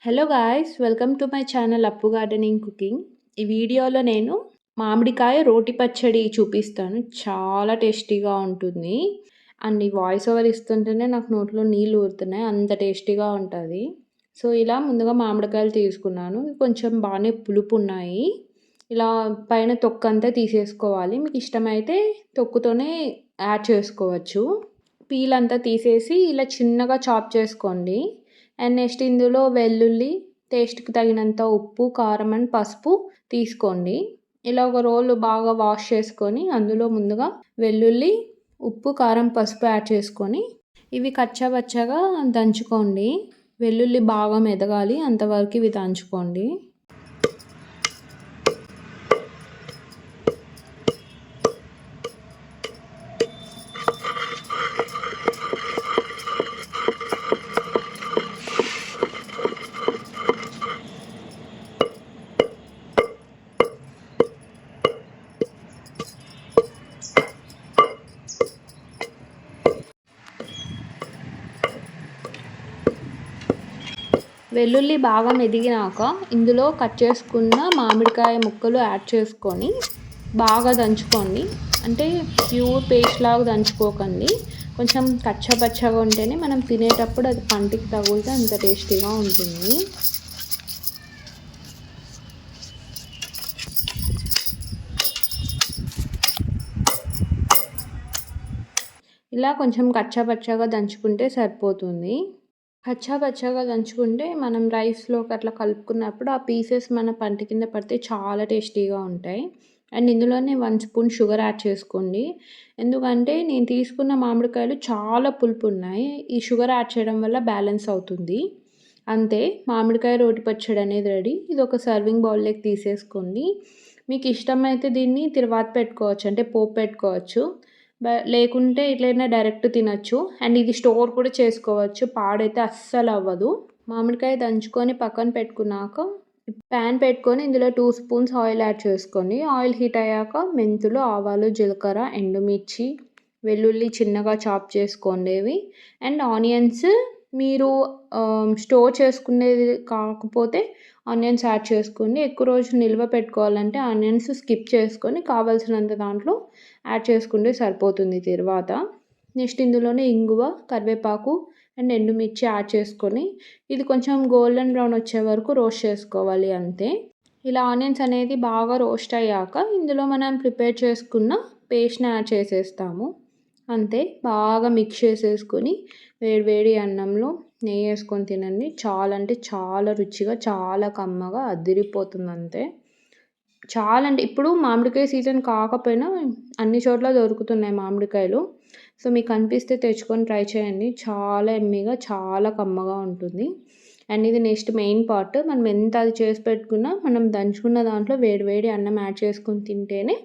Hello guys, welcome to my channel అప్పు gardening cooking. ఈ వీడియోలో నేను మామిడికాయ రోటి పచ్చడి చూపిస్తాను. చాలా టేస్టీగా ఉంటుంది. అండ్ ఈ వాయిస్ ఓవర్ ఇస్తుంటేనే నాకు నోట్లో నీళ్ళు ఊరుతున్నాయి, అంత టేస్టీగా ఉంటుంది. సో ఇలా ముందుగా మామిడికాయలు తీసుకున్నాను, కొంచెం బాగానే పులుపు ఉన్నాయి. ఇలా పైన తొక్కంతా తీసేసుకోవాలి. మీకు ఇష్టమైతే తొక్కుతోనే యాడ్ చేసుకోవచ్చు. పీల్ అంతా తీసేసి ఇలా చిన్నగా చాప్ చేసుకోండి. అండ్ నెక్స్ట్ ఇందులో వెల్లుల్లి, టేస్ట్కి తగినంత ఉప్పు, కారం అండ్ పసుపు తీసుకోండి. ఇలా ఒక రోల్ బాగా వాష్ చేసుకొని అందులో ముందుగా వెల్లుల్లి, ఉప్పు, కారం, పసుపు యాడ్ చేసుకొని ఇవి కచ్చాపచ్చాగా దంచుకోండి. వెల్లుల్లి బాగా మెదగాలి, అంతవరకు ఇవి దంచుకోండి. వెల్లుల్లి బాగా మెదిగినాక ఇందులో కట్ చేసుకున్న మామిడికాయ ముక్కలు యాడ్ చేసుకొని బాగా దంచుకోండి. అంటే ప్యూర్ పేస్ట్ లాగా దంచుకోకండి, కొంచెం కచ్చాపచ్చాగా ఉంటేనే మనం తినేటప్పుడు అది పంటికి తగిలితే అంత టేస్టీగా ఉంటుంది. ఇలా కొంచెం కచ్చాపచ్చాగా దంచుకుంటే సరిపోతుంది. కచ్చాపచ్చాగా దంచుకుంటే మనం రైస్లోకి అట్లా కలుపుకున్నప్పుడు ఆ పీసెస్ మన పంటి కింద పడితే చాలా టేస్టీగా ఉంటాయి. అండ్ ఇందులోనే 1 స్పూన్ షుగర్ యాడ్ చేసుకోండి. ఎందుకంటే నేను తీసుకున్న మామిడికాయలు చాలా పులుపు ఉన్నాయి. ఈ షుగర్ యాడ్ చేయడం వల్ల బ్యాలెన్స్ అవుతుంది. అంతే, మామిడికాయ రోటి పచ్చడి అనేది రెడీ. ఇది ఒక సర్వింగ్ బౌల్లోకి తీసేసుకోండి. మీకు ఇష్టమైతే దీన్ని తిరువాత పెట్టుకోవచ్చు, అంటే పోపు పెట్టుకోవచ్చు. లేకుంటే ఇట్లైనా డైరెక్ట్ తినచ్చు. అండ్ ఇది స్టోర్ కూడా చేసుకోవచ్చు, పాడైతే అస్సలు అవ్వదు. మామిడికాయ దంచుకొని పక్కన పెట్టుకున్నాక ప్యాన్ పెట్టుకొని ఇందులో 2 స్పూన్స్ ఆయిల్ యాడ్ చేసుకోండి. ఆయిల్ హీట్ అయ్యాక మెంతులు, ఆవాలు, జీలకర్ర, ఎండుమిర్చి, వెల్లుల్లి చిన్నగా చాప్ చేసుకోండి. అండ్ ఆనియన్స్ మీరు స్టోర్ చేసుకునేది కాకపోతే ఆనియన్స్ యాడ్ చేసుకోండి. ఎక్కువ రోజు నిల్వ పెట్టుకోవాలంటే ఆనియన్స్ స్కిప్ చేసుకొని కావాల్సినంత దాంట్లో యాడ్ చేసుకుంటే సరిపోతుంది. తర్వాత నెక్స్ట్ ఇందులోనే ఇంగువ, కరివేపాకు అండ్ ఎండుమిర్చి యాడ్ చేసుకొని ఇది కొంచెం గోల్డెన్ బ్రౌన్ వచ్చే వరకు రోస్ట్ చేసుకోవాలి. అంతే, ఇలా ఆనియన్స్ అనేది బాగా రోస్ట్ అయ్యాక ఇందులో మనం ప్రిపేర్ చేసుకున్న పేస్ట్ని యాడ్ చేసేస్తాము. అంతే, బాగా మిక్స్ చేసేసుకొని వేడి అన్నంలో నెయ్యి వేసుకొని తినండి. చాలా అంటే చాలా రుచిగా, చాలా కమ్మగా అదిరిపోతుంది. అంతే, చాలా అంటే ఇప్పుడు మామిడికాయ సీజన్ కాకపోయినా అన్ని చోట్ల దొరుకుతున్నాయి మామిడికాయలు. సో మీకు అనిపిస్తే తెచ్చుకొని ట్రై చేయండి. చాలా ఎమ్మీగా, చాలా కమ్మగా ఉంటుంది. అండ్ ఇది నెక్స్ట్ మెయిన్ పార్ట్. మనం ఎంత అది చేసి పెట్టుకున్నా మనం దంచుకున్న దాంట్లో వేడి అన్నం యాడ్ చేసుకొని తింటేనే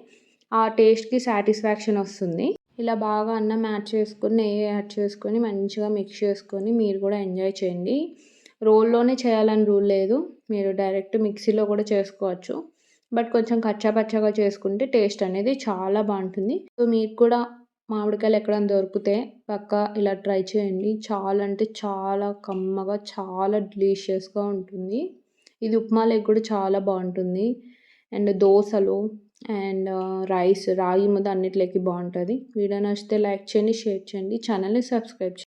ఆ టేస్ట్కి సాటిస్ఫాక్షన్ వస్తుంది. ఇలా బాగా అన్నం యాడ్ చేసుకొని నెయ్యి యాడ్ చేసుకొని మంచిగా మిక్స్ చేసుకొని మీరు కూడా ఎంజాయ్ చేయండి. రోల్లోనే చేయాలని రూల్ లేదు, మీరు డైరెక్ట్ మిక్సీలో కూడా చేసుకోవచ్చు. బట్ కొంచెం కచ్చాపచ్చాగా చేసుకుంటే టేస్ట్ అనేది చాలా బాగుంటుంది. సో మీకు కూడా మామిడికాయలు ఎక్కడైనా దొరికితే పక్కా ఇలా ట్రై చేయండి. చాలా అంటే చాలా కమ్మగా, చాలా డెలీషియస్గా ఉంటుంది. ఇది ఉప్మాలోకి కూడా చాలా బాగుంటుంది. అండ్ దోశలు అండ్ రైస్, రాగి ముద్ద అన్నిట్లోకి బాగుంటుంది. వీడియో నచ్చితే లైక్ చేయండి, షేర్ చేయండి, ఛానల్ని సబ్స్క్రైబ్ చేయండి.